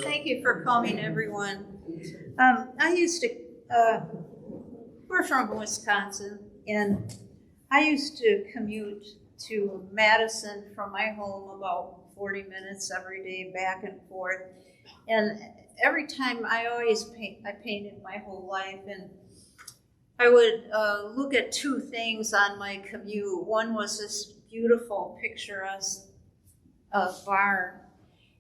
Thank you for coming, everyone. We're from Wisconsin, and I used to commute to Madison from my home about 40 minutes every day back and forth. And every time I painted my whole life, and I would look at two things on my commute. One was this beautiful picturesque barn,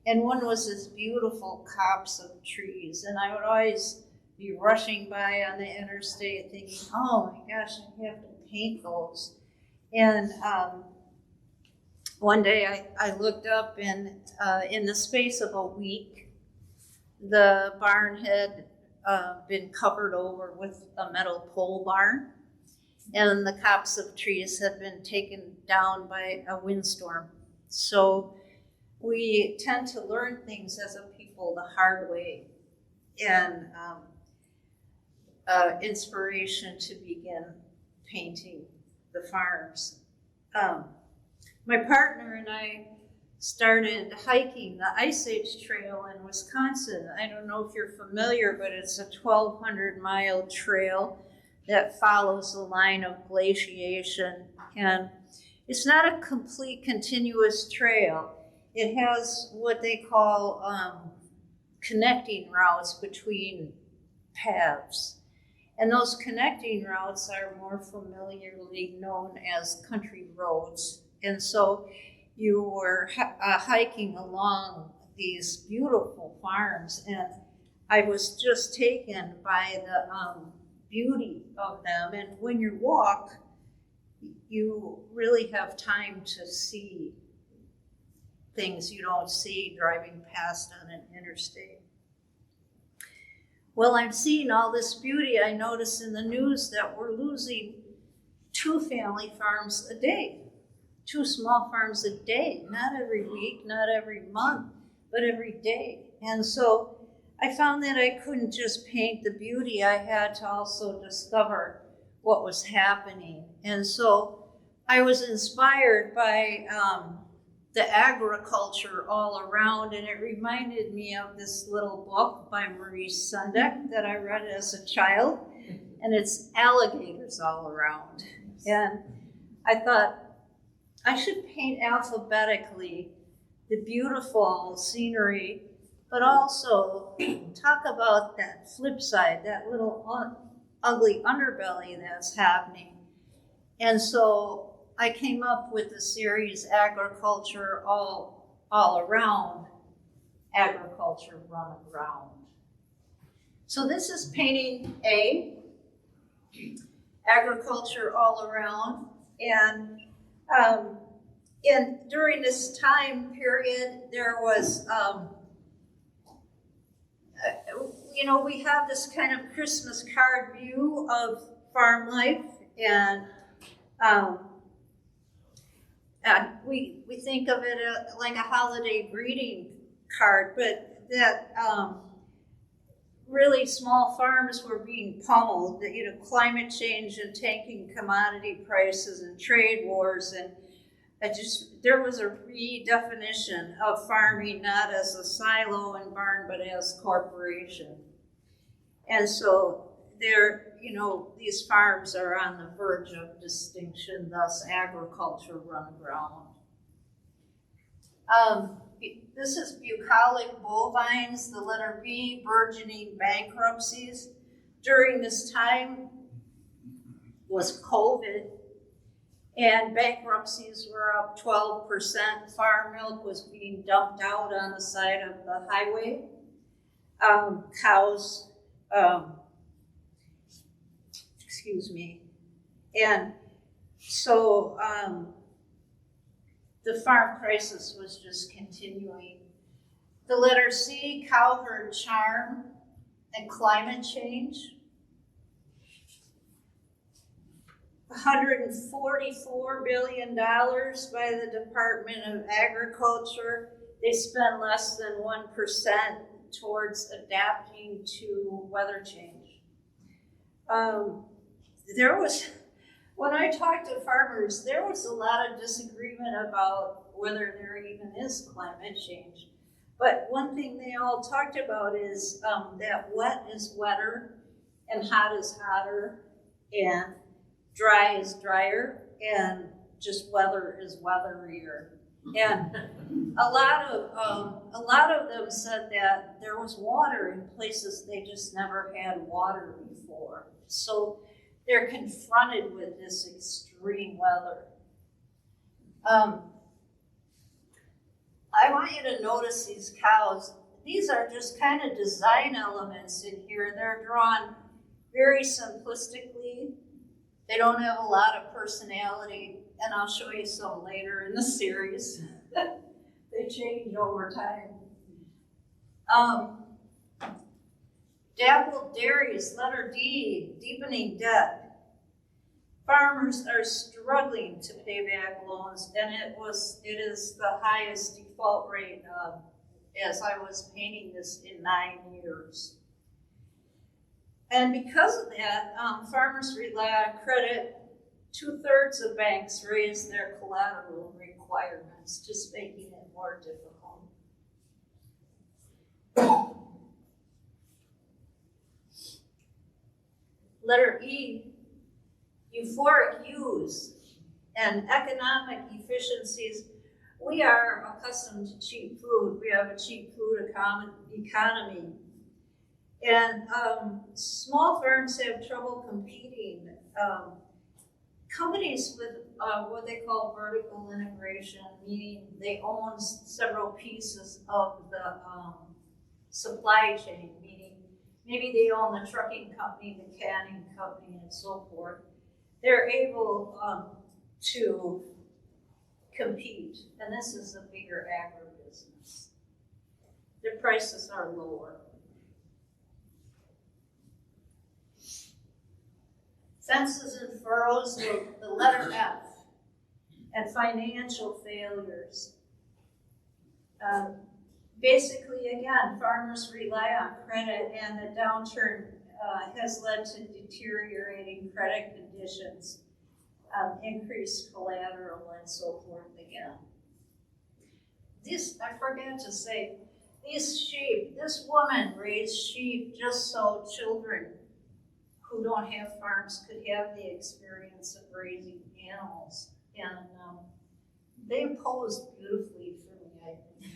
and one was this beautiful copse of trees. And I would always be rushing by on the interstate thinking, oh my gosh, I have to paint those. And one day I looked up, and in the space of a week, the barn had been covered over with a metal pole barn, and the copse of trees had been taken down by a windstorm. So we tend to learn things as a people the hard way, and inspiration to begin painting the farms. My partner and I started hiking the Ice Age Trail in Wisconsin. I don't know if you're familiar, but it's a 1,200-mile trail that follows the line of glaciation. And it's not a complete continuous trail. It has what they call connecting routes between paths. And those connecting routes are more familiarly known as country roads. And so you were hiking along these beautiful farms, and I was just taken by the beauty of them. And when you walk, you really have time to see things you don't see driving past on an interstate. Well, I'm seeing all this beauty. I notice in the news that we're losing 2 family farms a day. 2 small farms a day, not every week, not every month, but every day. And so I found that I couldn't just paint the beauty, I had to also discover what was happening. And so I was inspired by the agriculture all around, and it reminded me of this little book by Maurice Sendak that I read as a child, and it's alligators all around. And I thought, I should paint alphabetically the beautiful scenery, but also talk about that flip side, that little ugly underbelly that's happening. And so I came up with the series Agriculture All Around, Agriculture Run Aground. So this is painting A, Agriculture All Around, and during this time period, there was, we have this kind of Christmas card view of farm life, and we think of it like a holiday greeting card, but that really small farms were being pummeled. Climate change and tanking commodity prices and trade wars, and there was a redefinition of farming, not as a silo and barn, but as corporation. And so these farms are on the verge of distinction, thus agriculture run aground. This is bucolic bovines, the letter B, burgeoning bankruptcies. During this time was COVID, and bankruptcies were up 12%. Farm milk was being dumped out on the side of the highway. Cows, and so the farm crisis was just continuing. The letter C, cowherd charm and climate change. $144 billion by the Department of Agriculture. They spend less than 1% towards adapting to weather change. When I talked to farmers, there was a lot of disagreement about whether there even is climate change. But one thing they all talked about is that wet is wetter, and hot is hotter, and dry is drier, and just weather is weatherier. And a lot of them said that there was water in places they just never had water before. So they're confronted with this extreme weather. I want you to notice these cows. These are just kind of design elements in here. They're drawn very simplistically. They don't have a lot of personality, and I'll show you some later in the series. They change over time. Dappled dairies, letter D, deepening debt. Farmers are struggling to pay back loans, and it is the highest default rate as I was painting this in 9 years. And because of that, farmers rely on credit. 2/3 of banks raise their collateral requirements, just making it more difficult. Letter E, euphoric use and economic efficiencies. We are accustomed to cheap food. We have a cheap food economy. And small farms have trouble competing. Companies with what they call vertical integration, meaning they own several pieces of the supply chain, meaning maybe they own the trucking company, the canning company, and so forth. They're able to compete, and this is a bigger agribusiness. Their prices are lower. Fences and furrows, the letter F, and financial failures. Basically, again, farmers rely on credit, and the downturn has led to deteriorating credit conditions, increased collateral, and so forth again. I forgot to say, these sheep, this woman raised sheep just so children who don't have farms could have the experience of raising animals. And they posed beautifully for me, I think.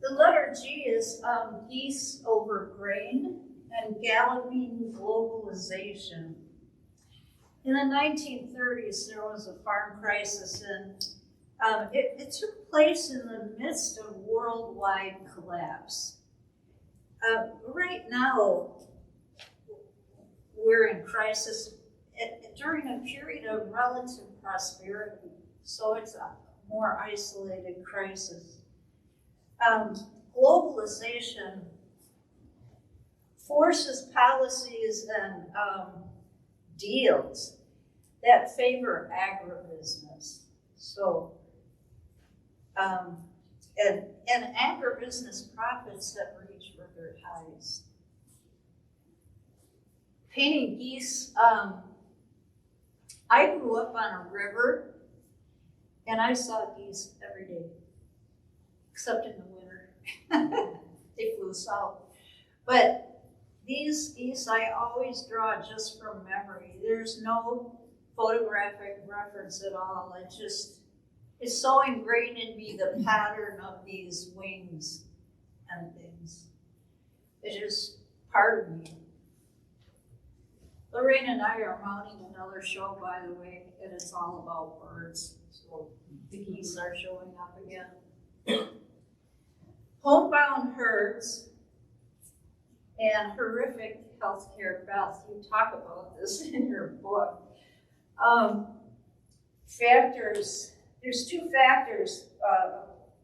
The letter G is geese over grain and galloping globalization. In the 1930s, there was a farm crisis, and it took place in the midst of worldwide collapse. Right now, we're in crisis during a period of relative prosperity, so it's a more isolated crisis. Globalization forces policies and deals that favor agribusiness. So, and agribusiness profits have reached record highs. Painting geese, I grew up on a river, and I saw geese every day, except in the winter. They flew south. But these geese I always draw just from memory. There's no photographic reference at all. It's so ingrained in me, the pattern of these wings and things. It's just part of me. Lorraine and I are mounting another show, by the way, and it's all about birds. So the geese are showing up again. Homebound herds and horrific healthcare. Beth, you talk about this in your book. Factors, there's two factors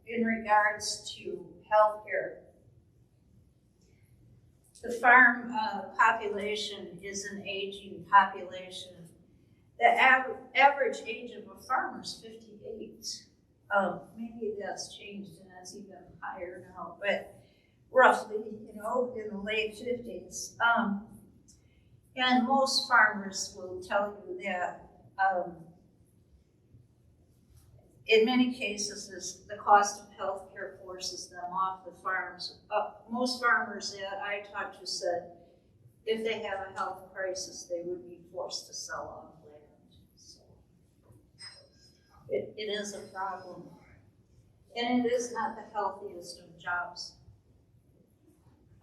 in regards to healthcare. The farm population is an aging population. The average age of a farmer is 58. Maybe that's changed and that's even higher now, but roughly, in the late 50s. And most farmers will tell you that in many cases, the cost of healthcare forces them off the farms. Most farmers that I talked to said if they have a health crisis, they would be forced to sell off land. So it is a problem. And it is not the healthiest of jobs.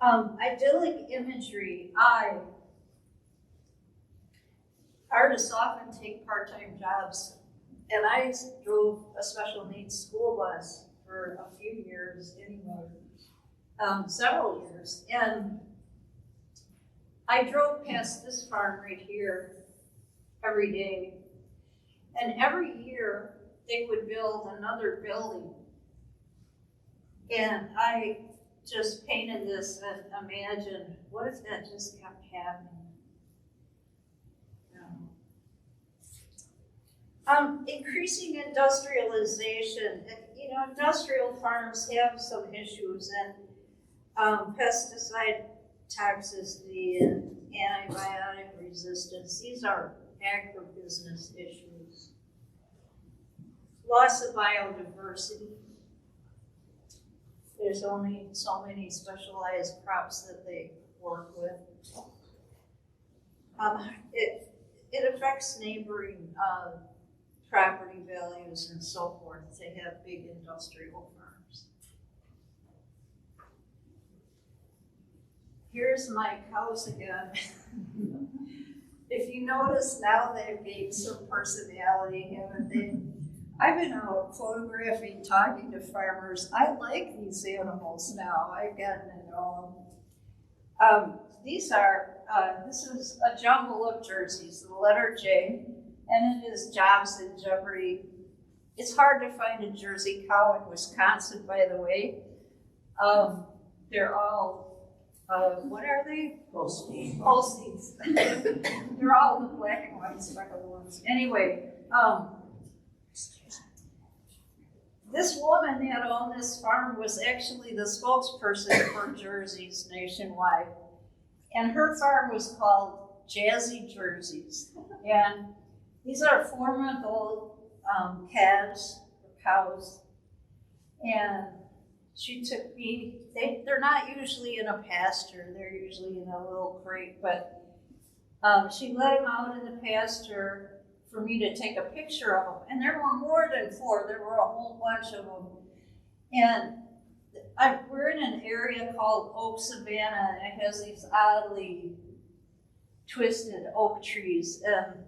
Idyllic imagery, artists often take part-time jobs, and I drove a special needs school bus for a few years anyway, several years, and I drove past this farm right here every day, and every year they would build another building, and I just painted this and imagined, what if that just kept happening? Increasing industrialization. You know, industrial farms have some issues, and pesticide toxicity and antibiotic resistance. These are agribusiness issues. Loss of biodiversity. There's only so many specialized crops that they work with. It affects neighboring property values and so forth. They have big industrial farms. Here's my cows again. If you notice now, they've gained some personality, haven't they? I've been out photographing, talking to farmers. I like these animals now. I've gotten to know them. This is a jumble of jerseys, the letter J, and it is Jobs in Jeopardy. It's hard to find a Jersey cow in Wisconsin, by the way. They're all, what are they? Holsteins. They're all the black and white speckled ones. Anyway, this woman that owned this farm was actually the spokesperson for jerseys nationwide. And her farm was called Jazzy Jerseys. And these are 4-month-old calves, or cows. And she took me, they're not usually in a pasture, they're usually in a little crate, but she let them out in the pasture for me to take a picture of them. And there were more than 4, there were a whole bunch of them. And we're in an area called Oak Savannah, and it has these oddly twisted oak trees. And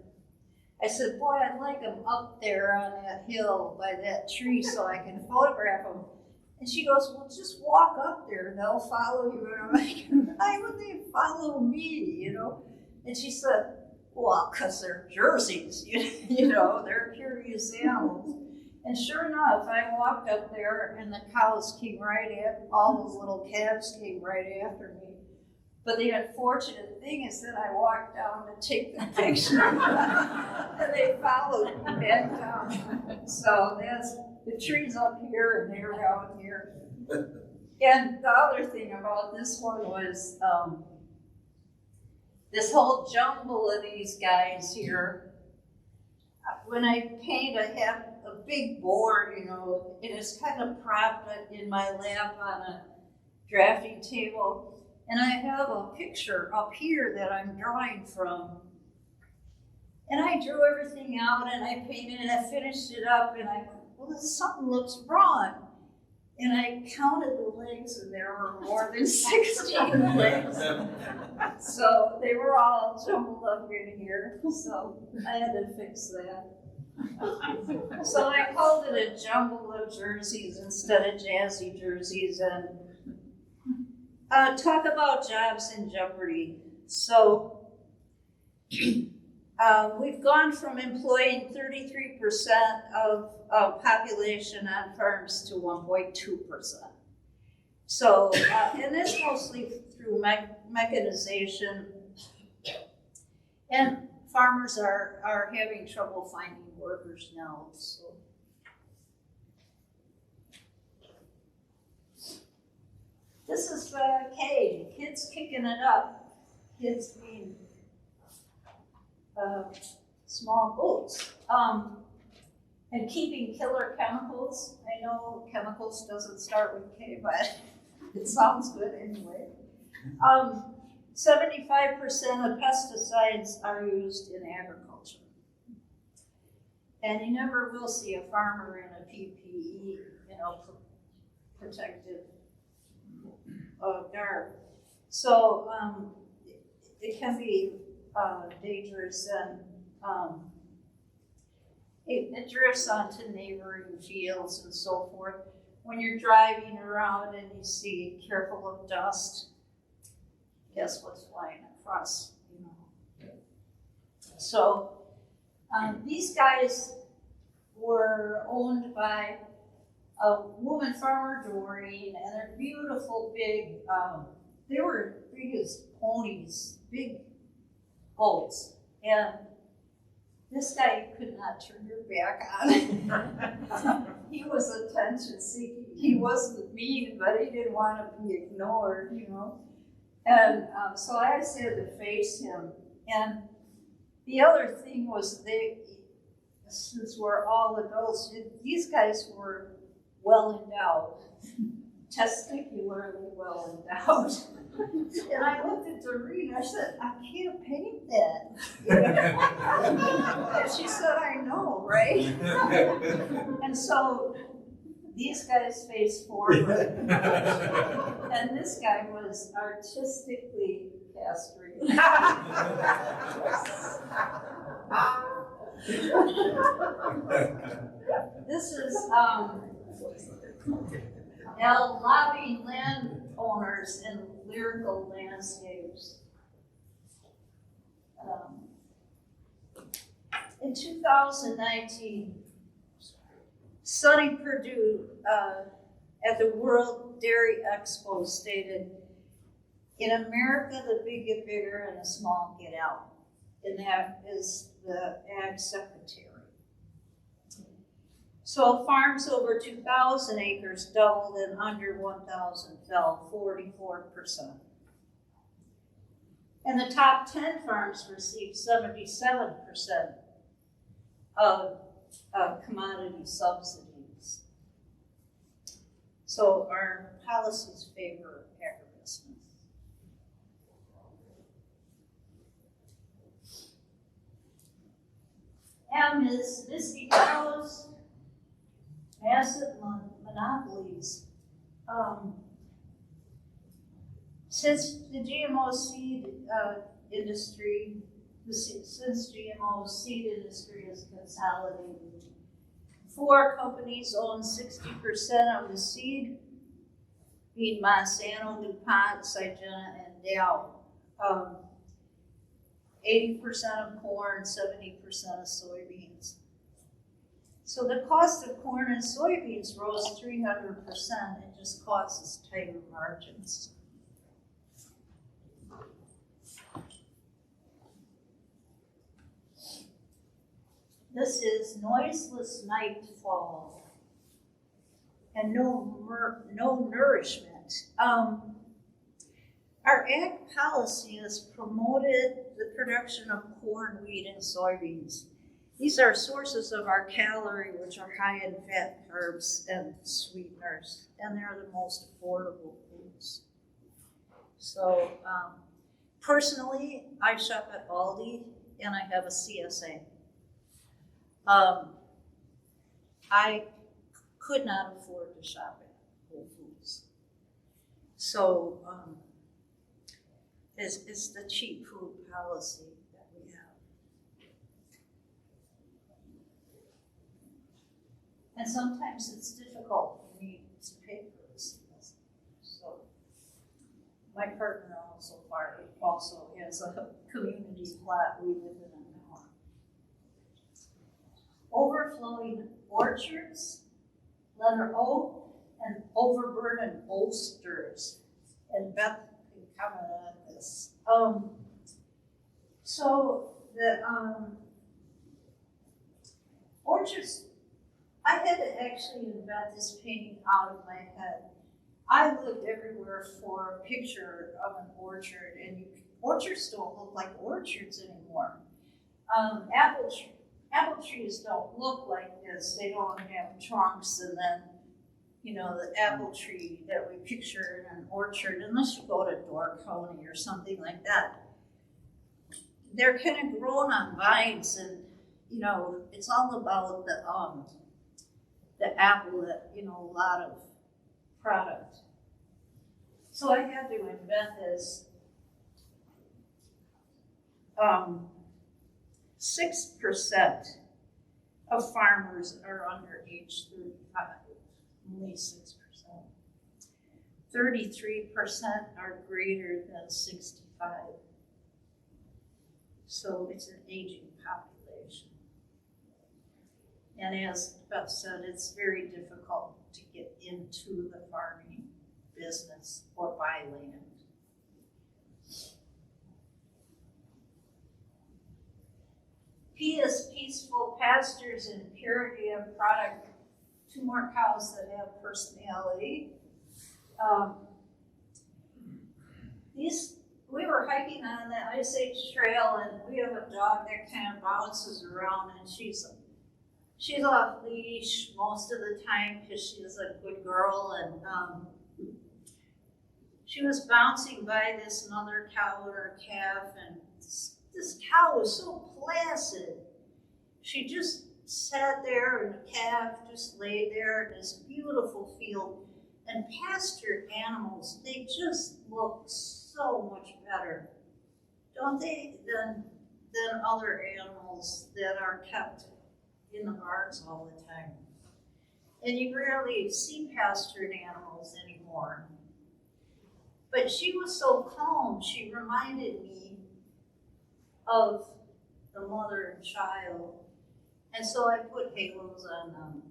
I said, boy, I'd like them up there on that hill by that tree so I can photograph them. And she goes, well, just walk up there, they'll follow you. And I'm like, why would they follow me, you know? And she said, well, because they're jerseys, you know, they're curious animals. And sure enough, I walked up there and the cows came right after, all those little calves came right after me. But the unfortunate thing is that I walked down to take the picture and they followed me back down. So that's the trees up here and they're down here. And the other thing about this one was this whole jumble of these guys here. When I paint, I have a big board, you know, it is kind of propped in my lap on a drafting table. And I have a picture up here that I'm drawing from. And I drew everything out and I painted and I finished it up and I thought, well, something looks wrong. And I counted the legs and there were more than 16 legs. So they were all jumbled up in here. So I had to fix that. So I called it a jumble of jerseys instead of jazzy jerseys. And talk about jobs in jeopardy. So we've gone from employing 33% of population on farms to 1.2%. So, and that's mostly through mechanization. And farmers are having trouble finding workers now. So. This is K, kids kicking it up. Kids mean small boats. And keeping killer chemicals. I know chemicals doesn't start with K, but it sounds good anyway. 75% of pesticides are used in agriculture. And you never will see a farmer in a PPE, protective garb. So it can be dangerous, and it drifts onto neighboring fields and so forth. When you're driving around and you see careful of dust, guess what's flying across, So these guys were owned by a woman farmer, Lorraine, and they're beautiful big, they were big as ponies, big boats. And this guy could not turn your back on. He was attention seeking. He wasn't mean, but he didn't want to be ignored, And so I just had to face him. And the other thing was since we're all adults, these guys were well endowed, testicularly well endowed. And I looked at Doreen, I said, I can't paint that. And she said, I know, right? And so these guys faced forward. And this guy was artistically castrated. This is El lobbying landowners in lyrical landscapes. In 2019, Sonny Perdue at the World Dairy Expo stated, in America, the big get bigger and the small get out. And that is the Ag Secretary. So farms over 2,000 acres doubled and under 1,000 fell 44%. And the top 10 farms received 77% of commodity subsidies. So our policies favor agribusiness. M is Misty Meadows, asset monopolies. Since the GMO seed industry, since GMO seed industry is consolidated, 4 companies own 60% of the seed, being Monsanto, DuPont, Syngenta, and Dow. 80% of corn, 70% of soybeans. So the cost of corn and soybeans rose 300%. It just causes tighter margins. This is noiseless nightfall and no nourishment. Our ag policy has promoted the production of corn, wheat, and soybeans. These are sources of our calorie, which are high in fat, carbs, and sweeteners, and they're the most affordable foods. So personally, I shop at Aldi, and I have a CSA. I could not afford to shop at Whole Foods. So it's the cheap food policy that we have. And sometimes it's difficult for me to pay for this. So my partner also has a community flat we live in now. Overflowing orchards, letter O, and overburdened bolsters. And Beth can comment on this. So the orchards, I had to actually invent this painting out of my head. I looked everywhere for a picture of an orchard, and orchards don't look like orchards anymore. Apple trees don't look like this. They don't have trunks and then, the apple tree that we picture in an orchard, unless you go to Door County or something like that. They're kind of grown on vines and, it's all about the apple that, a lot of product. So I had to invent this 6% of farmers are under age 35, only 6%. 33% are greater than 65. So it's an aging population. And as Beth said, it's very difficult to get into the farming business or buy land. P is peaceful pastures and purity of product. 2 more cows that have personality. We were hiking on the Ice Age Trail, and we have a dog that kind of bounces around, and she's off leash most of the time because she's a good girl, and she was bouncing by this mother cow and her calf, and this cow was so placid. She just sat there, and the calf just lay there in this beautiful field. And pastured animals, they just look so much better, don't they, than other animals that are kept in the barns all the time. And you rarely see pastured animals anymore. But she was so calm, she reminded me of the mother and child. And so I put halos on them.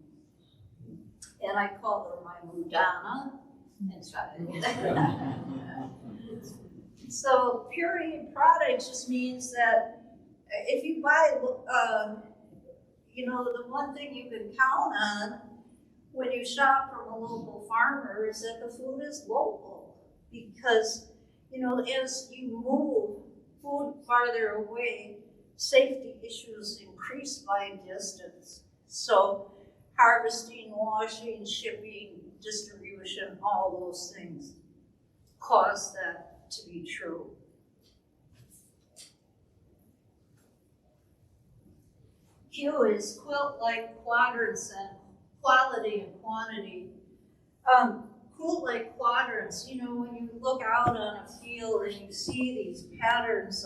And I call her my Mudana and child. So purity in product just means that if you buy, the one thing you can count on when you shop from a local farmer is that the food is local. Because, as you move food farther away, safety issues increase by distance. So harvesting, washing, shipping, distribution, all those things cause that to be true. Q is quilt-like quadrants and quality and quantity. Quilt-like quadrants, when you look out on a field and you see these patterns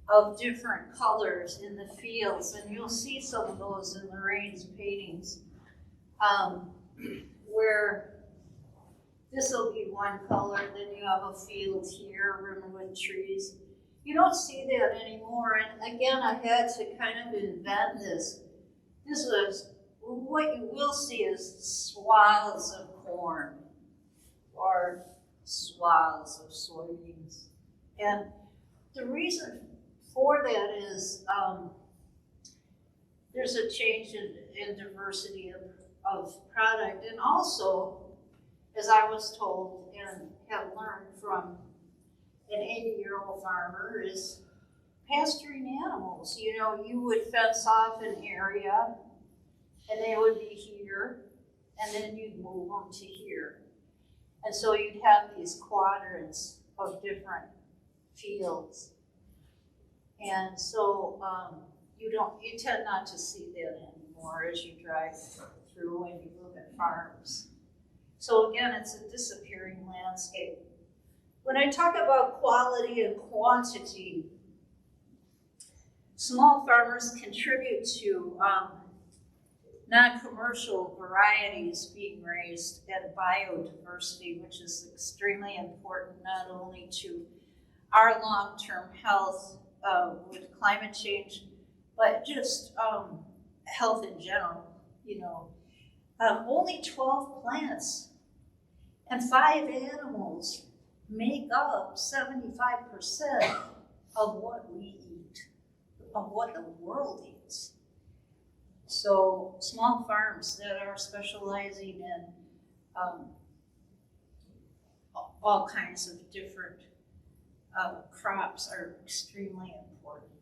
of different colors in the fields, and you'll see some of those in Lorraine's paintings, where this will be one color, then you have a field here rimmed with trees. You don't see that anymore, and again, I had to kind of invent this. What you will see is swaths of corn or swaths of soybeans. And the reason for that is there's a change in diversity of product, and also, as I was told and have learned from an 80-year-old farmer, is pasturing animals. You would fence off an area, and they would be here, and then you'd move them to here. And so you'd have these quadrants of different fields. And so you tend not to see that anymore as you drive through and you look at farms. So again, it's a disappearing landscape. When I talk about quality and quantity, small farmers contribute to non-commercial varieties being raised and biodiversity, which is extremely important not only to our long-term health with climate change, but just health in general. Only 12 plants and 5 animals make up 75% of what we eat, of what the world eats. So small farms that are specializing in all kinds of different crops are extremely important.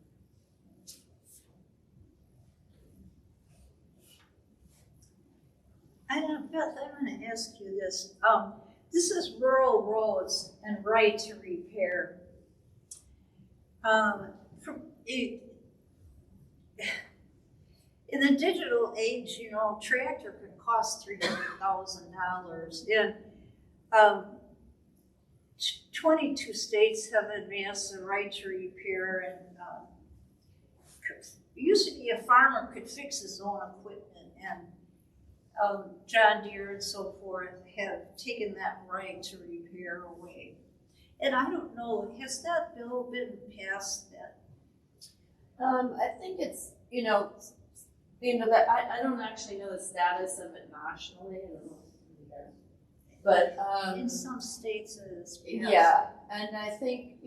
Beth, I'm going to ask you this. This is rural roads and right to repair. In the digital age, you know, tractor could cost $300,000, and 22 states have advanced the right to repair, and it used to be a farmer could fix his own equipment, and John Deere and so forth have taken that right to repair away. And I don't know, has that bill been passed yet? I think it's, that I don't actually know the status of it nationally. I don't know either. But in some states it is passed. Yeah, and I think,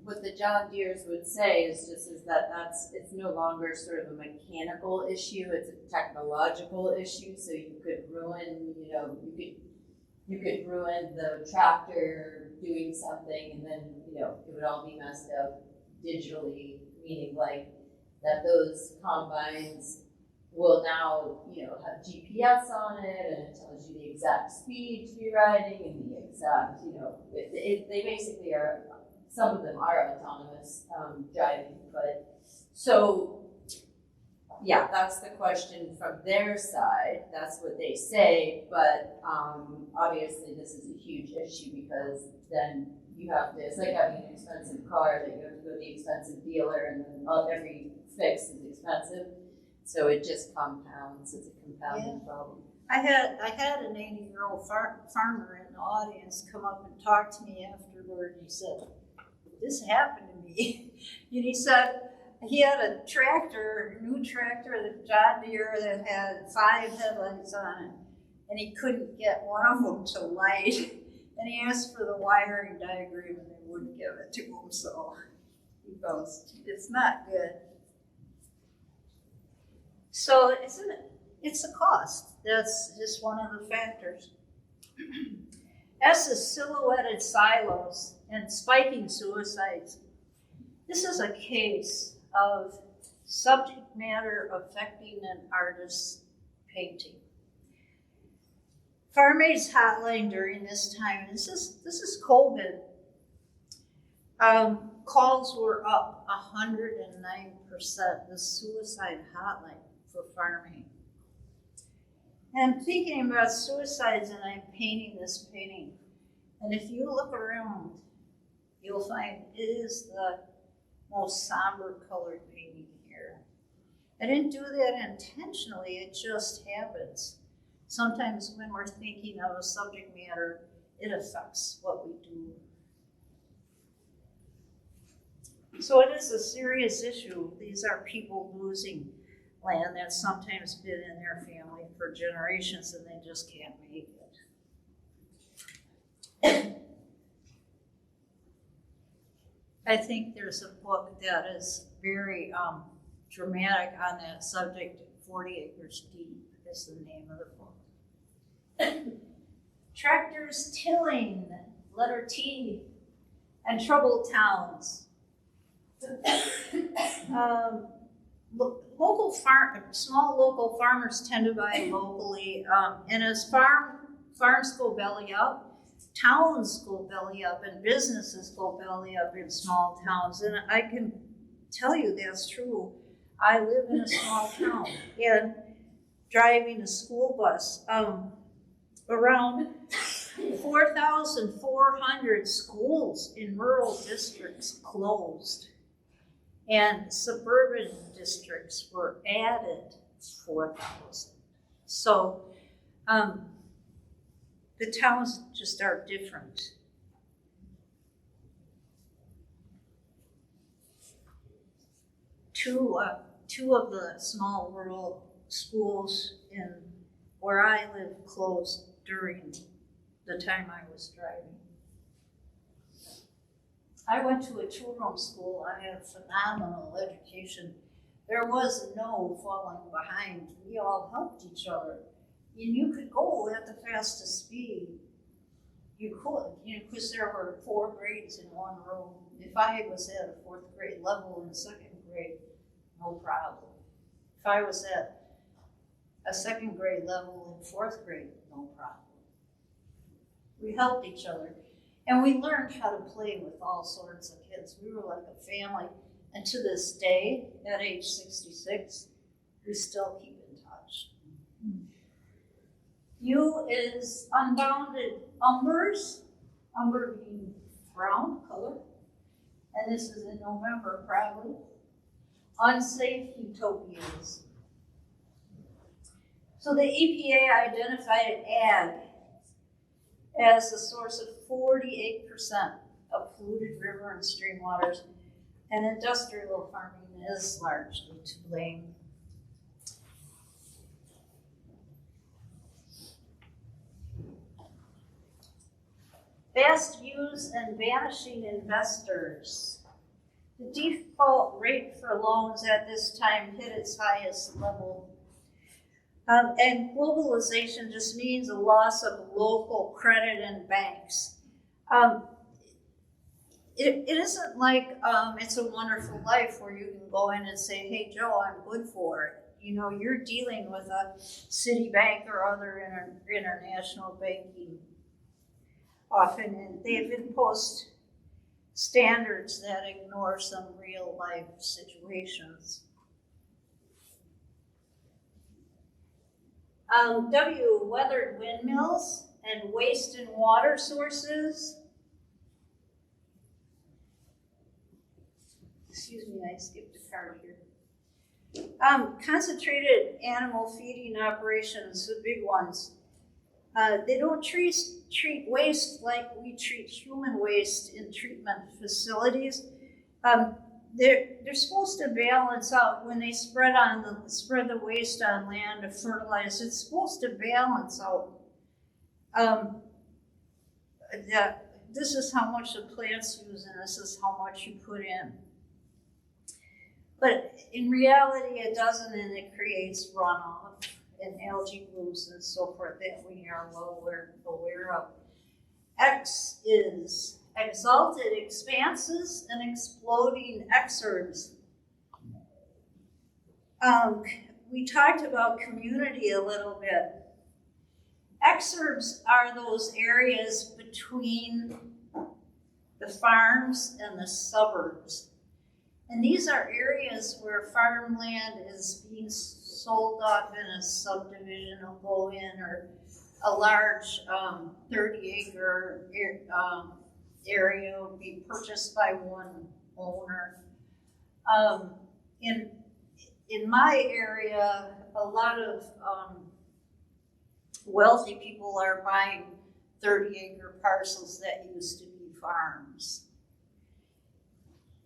what the John Deeres would say is that it's no longer sort of a mechanical issue, it's a technological issue. So you could ruin, you could ruin the tractor doing something, and then, it would all be messed up digitally, meaning like that those combines will now, have GPS on it, and it tells you the exact speed to be riding and the exact, they basically are, some of them are autonomous driving, but so, yeah, that's the question from their side. That's what they say, but obviously this is a huge issue because then you have to, it's like having an expensive car that you have to go to the expensive dealer, and then every fix is expensive. So it just compounds. It's a compounding problem. I had an 80-year-old farmer in the audience come up and talk to me afterward. He said, "This happened to me." And he said he had a new tractor, the John Deere, that had 5 headlights on it, and he couldn't get one of them to light. And he asked for the wiring diagram, and they wouldn't give it to him. So he goes, "It's not good." So it's a cost. That's just one of the factors. As the silhouetted silos and spiking suicides, this is a case of subject matter affecting an artist's painting. Farm Aid's hotline during this time, this is COVID, calls were up 109%, the suicide hotline for farming. And I'm thinking about suicides, and I'm painting this painting. And if you look around, you'll find it is the most somber colored painting here. I didn't do that intentionally, it just happens. Sometimes when we're thinking of a subject matter, it affects what we do. So it is a serious issue. These are people losing land that's sometimes been in their family for generations, and they just can't make it. I think there's a book that is very dramatic on that subject. 40 Acres Deep is the name of the book. Tractors tilling, letter T, and troubled towns. Small local farmers tend to buy locally, and as farms go belly up, towns go belly up, and businesses go belly up in small towns. And I can tell you that's true. I live in a small town, and driving a school bus, around 4,400 schools in rural districts closed, and suburban districts were added 4,000. So the towns just are different. Two of the small rural schools in where I live closed during the time I was driving. I went to a children's school. I had phenomenal education. There was no falling behind. We all helped each other. And you could go at the fastest speed. You could, because there were 4 grades in one room. If I was at a 4th grade level in the 2nd grade, no problem. If I was at a second grade level in fourth grade, no problem. We helped each other. And we learned how to play with all sorts of kids. We were like a family. And to this day, at age 66, we still keep in touch. U is unbounded umbers. Umber being brown color. And this is in November, probably. Unsafe utopias. So the EPA identified ag as the source of 48% of polluted river and stream waters, and industrial farming is largely to blame. Fast views and vanishing investors. The default rate for loans at this time hit its highest level. And globalization just means a loss of local credit and banks. It isn't like It's a Wonderful Life where you can go in and say, hey, Joe, I'm good for it. You know, you're dealing with a Citibank or other international banking often, and they've imposed standards that ignore some real life situations. W, weathered windmills and waste and water sources. Excuse me, I skipped a card here. Concentrated animal feeding operations, the big ones. They don't treat waste like we treat human waste in treatment facilities. They're supposed to balance out when they spread the waste on land to fertilize. It's supposed to balance out that this is how much the plants use and this is how much you put in. But in reality, it doesn't, and it creates runoff and algae blooms and so forth that we are well aware of. X is exalted expanses and exploding exurbs. We talked about community a little bit. Exurbs are those areas between the farms and the suburbs. And these are areas where farmland is being sold off in a subdivision will go in, or a large 30-acre area will be purchased by one owner. In my area, a lot of wealthy people are buying 30-acre parcels that used to be farms.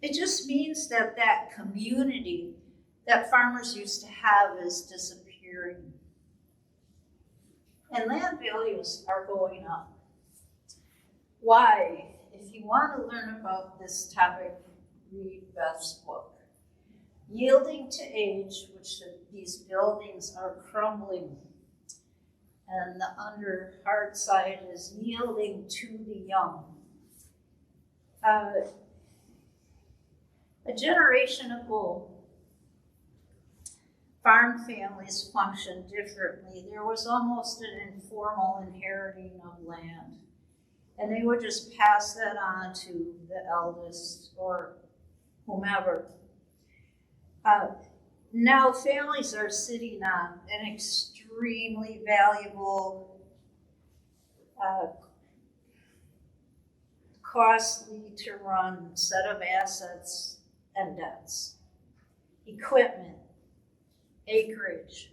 It just means that that community that farmers used to have is disappearing. And land values are going up. Why? If you want to learn about this topic, read Beth's book. Yielding to age, which these buildings are crumbling, and the under hard side is yielding to the young. A generation ago, farm families functioned differently. There was almost an informal inheriting of land, and they would just pass that on to the eldest or whomever. Now families are sitting on an extremely valuable, costly to run set of assets and debts, equipment, acreage.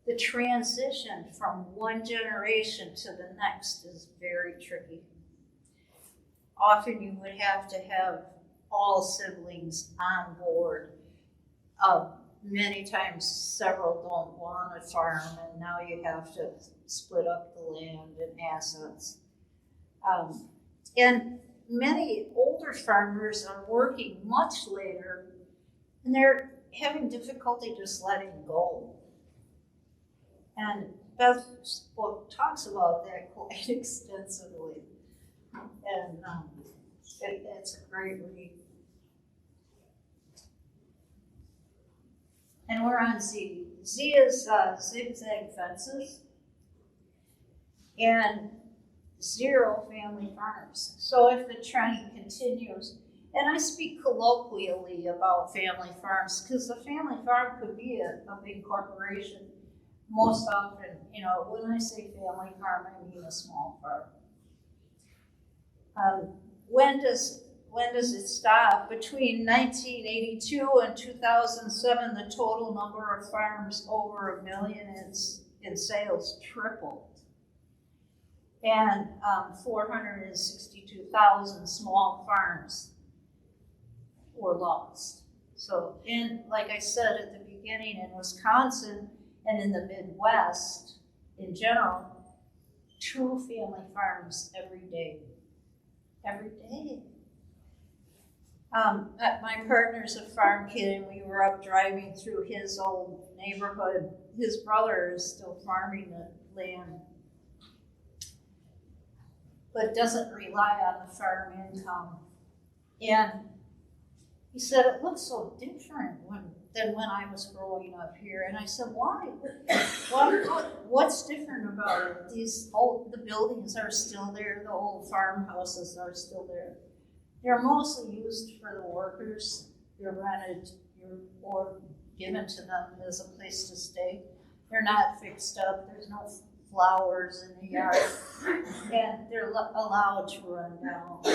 The transition from one generation to the next is very tricky. Often you would have to have all siblings on board. Many times several don't want to farm, and now you have to split up the land and assets. And many older farmers are working much later, and they're having difficulty just letting go. And Beth's book talks about that quite extensively. And it's a great read. And we're on Z. Z is zigzag fences, and 0 family farms. So if the trend continues, and I speak colloquially about family farms, because a family farm could be a big corporation. Most often, when I say family farm, I mean a small farm. When does it stop? Between 1982 and 2007, the total number of farms over 1 million in sales tripled. And 462,000 small farms were lost. So, like I said at the beginning, in Wisconsin and in the Midwest in general, 2 family farms every day. Every day. My partner's a farm kid, and we were up driving through his old neighborhood. His brother is still farming the land, but doesn't rely on the farm income. And he said, it looks so different than when I was growing up here. And I said, why? What's different about it? The buildings are still there, the old farmhouses are still there. They're mostly used for the workers. They're rented or given to them as a place to stay. They're not fixed up. There's no flowers in the yard, and they're allowed to run down. So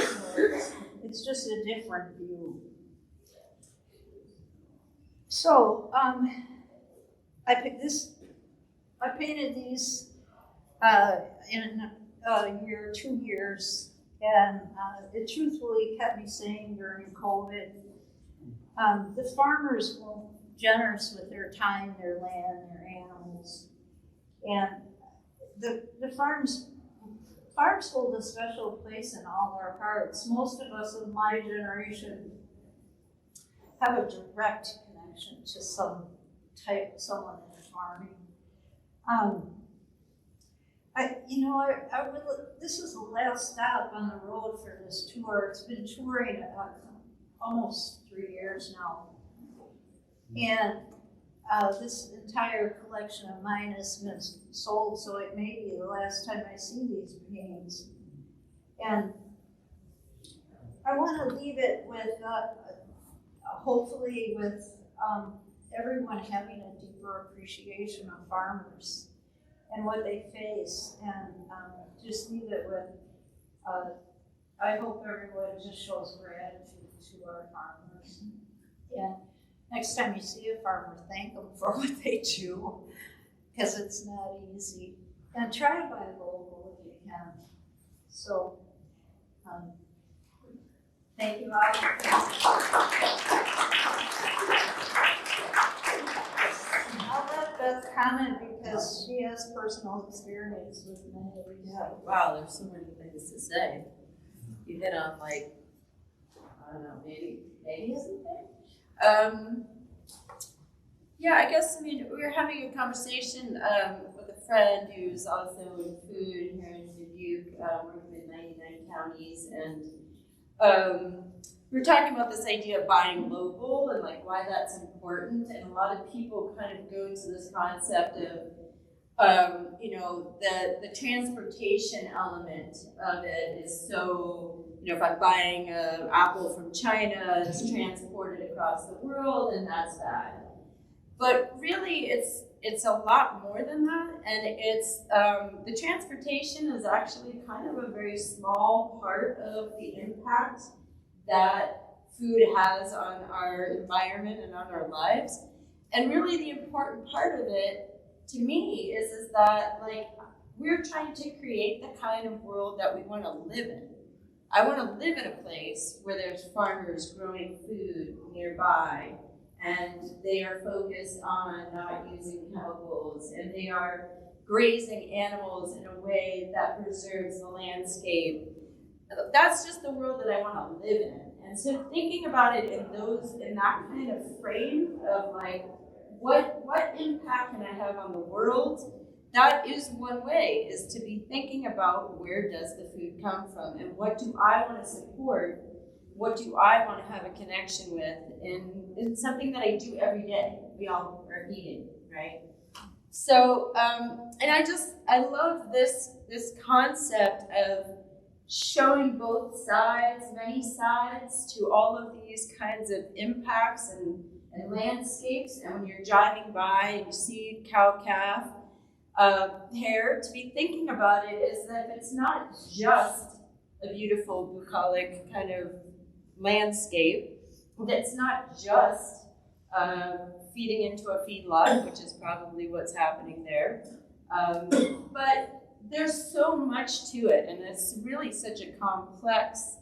it's just a different view. So I painted these in a year, 2 years, and it truthfully kept me sane during COVID. The farmers were generous with their time, their land, their animals, and the farms hold a special place in all our hearts. Most of us of my generation have a direct connection to someone in farming. This is the last stop on the road for this tour. It's been touring almost 3 years now. And this entire collection of mine has been sold, so it may be the last time I see these paintings. And I want to leave it with, hopefully with everyone having a deeper appreciation of farmers and what they face, and just leave it with, I hope everyone just shows gratitude to our farmers. And next time you see a farmer, thank them for what they do, because it's not easy. And try to buy local if you can. So, thank you all. I'll let Beth comment because she has personal experience with many of these. Yeah, wow, there's so many things to say. You hit on I don't know, maybe something. Yeah, I guess, we were having a conversation with a friend who's also in food here in Dubuque, working in 99 counties, and we were talking about this idea of buying local and why that's important, and a lot of people kind of go to this concept of the transportation element of it is so, if I'm buying an apple from China, it's transported across the world, and that's bad. But really, it's a lot more than that, and it's the transportation is actually kind of a very small part of the impact that food has on our environment and on our lives. And really, the important part of it, to me, is that we're trying to create the kind of world that we want to live in. I want to live in a place where there's farmers growing food nearby, and they are focused on not using chemicals, and they are grazing animals in a way that preserves the landscape. That's just the world that I want to live in. And so thinking about it in that kind of frame of what impact can I have on the world? That is one way, is to be thinking about where does the food come from and what do I want to support what do I want to have a connection with? And it's something that I do every day. We all are eating, right? So, and I love this concept of showing both sides, many sides to all of these kinds of impacts and landscapes. And when you're driving by and you see cow-calf hair, to be thinking about it is that it's not just a beautiful bucolic kind of landscape, that's not just feeding into a feedlot, which is probably what's happening there, but there's so much to it, and it's really such a complex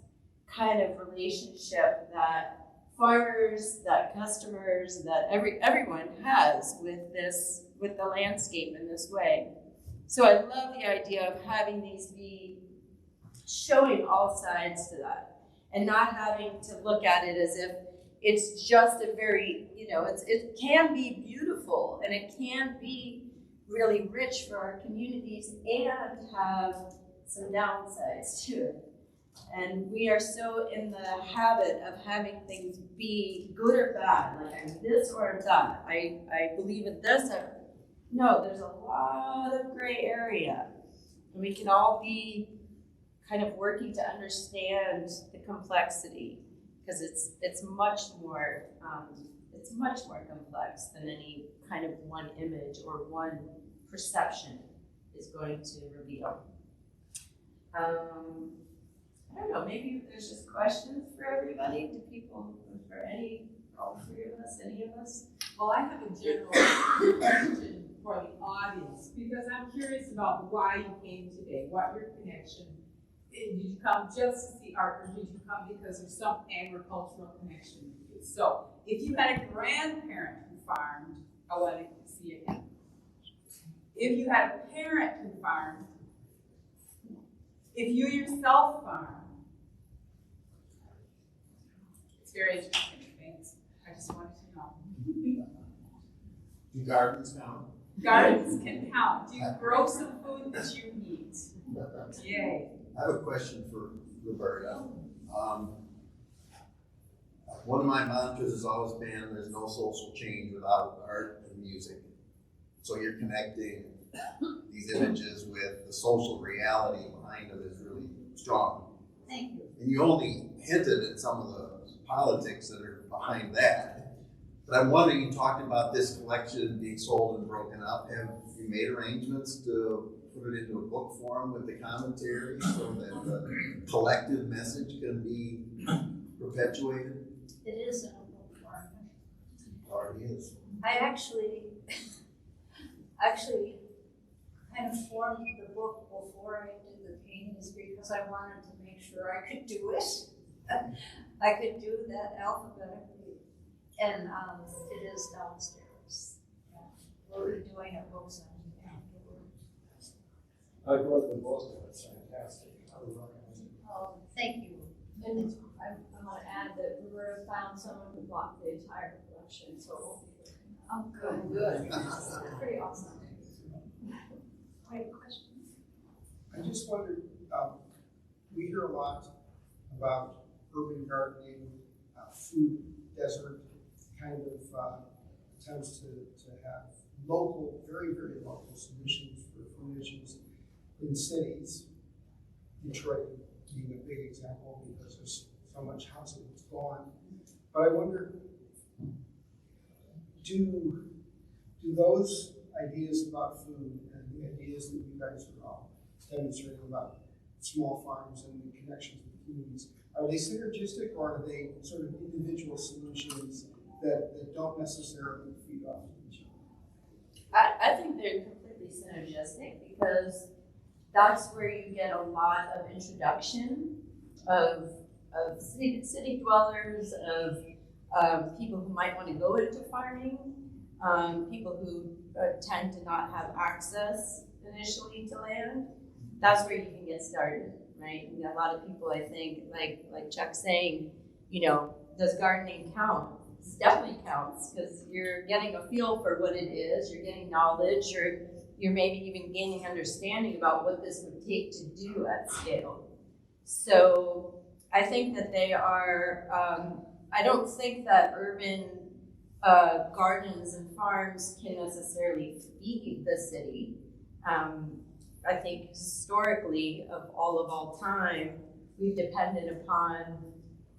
kind of relationship that farmers, that customers, that everyone has with the landscape in this way. So I love the idea of having these be showing all sides to that, and not having to look at it as if it's just a very, it can be beautiful and it can be really rich for our communities and have some downsides to it. And we are so in the habit of having things be good or bad, like I'm this or I'm that. I believe in this. No, there's a lot of gray area. And we can all be kind of working to understand the complexity, because it's much more complex than any kind of one image or one perception is going to reveal. I don't know, maybe there's just questions for everybody. Do people, all three of us, any of us? Well, I have a general question for the audience, because I'm curious about why you came today, what your connection. Did you come just to see art, or did you come because there's some agricultural connection with you? So, if you had a grandparent who farmed, I wanted to see it. If you had a parent who farmed, if you yourself farm, it's very interesting. Thanks. I just wanted to know. Do gardens count? Gardens can count. Do you grow some food that you eat? Yay. I have a question for Roberta. One of my mantras has always been there's no social change without art and music. So you're connecting these images with the social reality behind them is really strong. Thank you. And you only hinted at some of the politics that are behind that. But I'm wondering, you talked about this collection being sold and broken up. Have you made arrangements to put it into a book form with the commentary so that the collective message can be perpetuated? It is in a book form. It already is. I actually kind of formed the book before I did the paintings because I wanted to make sure I could do it. I could do that alphabetically, and it is downstairs. Yeah. We're doing a book signing. I brought the book, it's fantastic. I would recommend it. Oh, thank you. And I want to add that Roberta found someone who bought the entire collection, so it won't be Oh, good. good. Pretty awesome. Great question. I just wondered, we hear a lot about urban gardening, food desert kind of attempts to have local, very, very local solutions for food issues in cities. Detroit being a big example because there's so much housing that's gone. But I wonder, do those ideas about food and the ideas that you guys are all demonstrating about small farms and the connections with communities, are they synergistic, or are they sort of individual solutions that don't necessarily feed off of each other? I think they're completely synergistic, because that's where you get a lot of introduction of city dwellers, of people who might want to go into farming, people who tend to not have access initially to land. That's where you can get started, right? A lot of people, I think, like Chuck saying, does gardening count? It definitely counts, because you're getting a feel for what it is, you're getting knowledge, you're maybe even gaining understanding about what this would take to do at scale. So I think that they are, I don't think that urban gardens and farms can necessarily feed the city. I think historically, of all time, we've depended upon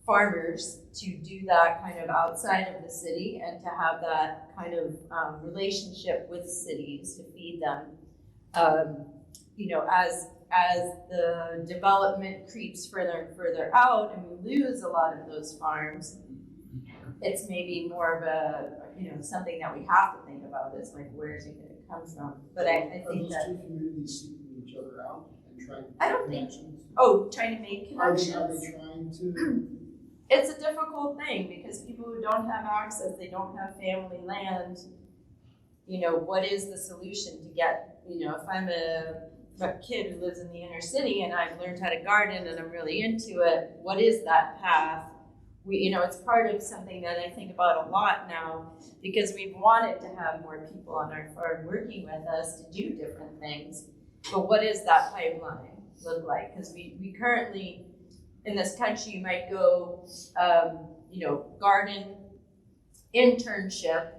farmers to do that kind of outside of the city and to have that kind of relationship with cities to feed them. You know, as the development creeps further and further out and we lose a lot of those farms, it's maybe more of a, you know, something that we have to think about is like, where is it going to come from? But I think Are those that, two communities seeking each other out and trying to I don't make think- connections? trying to make Are connections. they trying to? It's a difficult thing because people who don't have access, they don't have family land, you know, what is the solution to get, you know, if I'm a kid who lives in the inner city and I've learned how to garden and I'm really into it, what is that path? You know, it's part of something that I think about a lot now because we've wanted to have more people on our farm working with us to do different things. But what does that pipeline look like? Because we currently, in this country, you might go, you know, garden internship,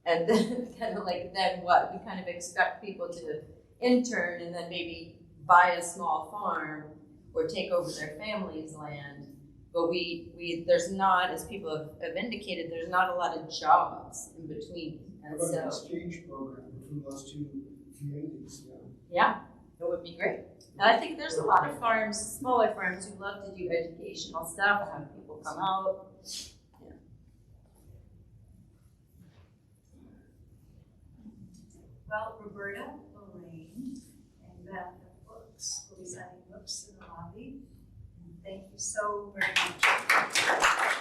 and then kind of like, then what? We kind of expect people to intern and then maybe buy a small farm or take over their family's land. But there's not, as people have indicated, there's not a lot of jobs in between. How And about an so, exchange program between those two communities? yeah, it would be great. And I think there's a lot of farms, smaller farms, who love to do educational stuff, have people come out. Yeah. Well, Roberta, Lorraine, and Beth have books. We'll be signing books in the lobby. Thank you so very much.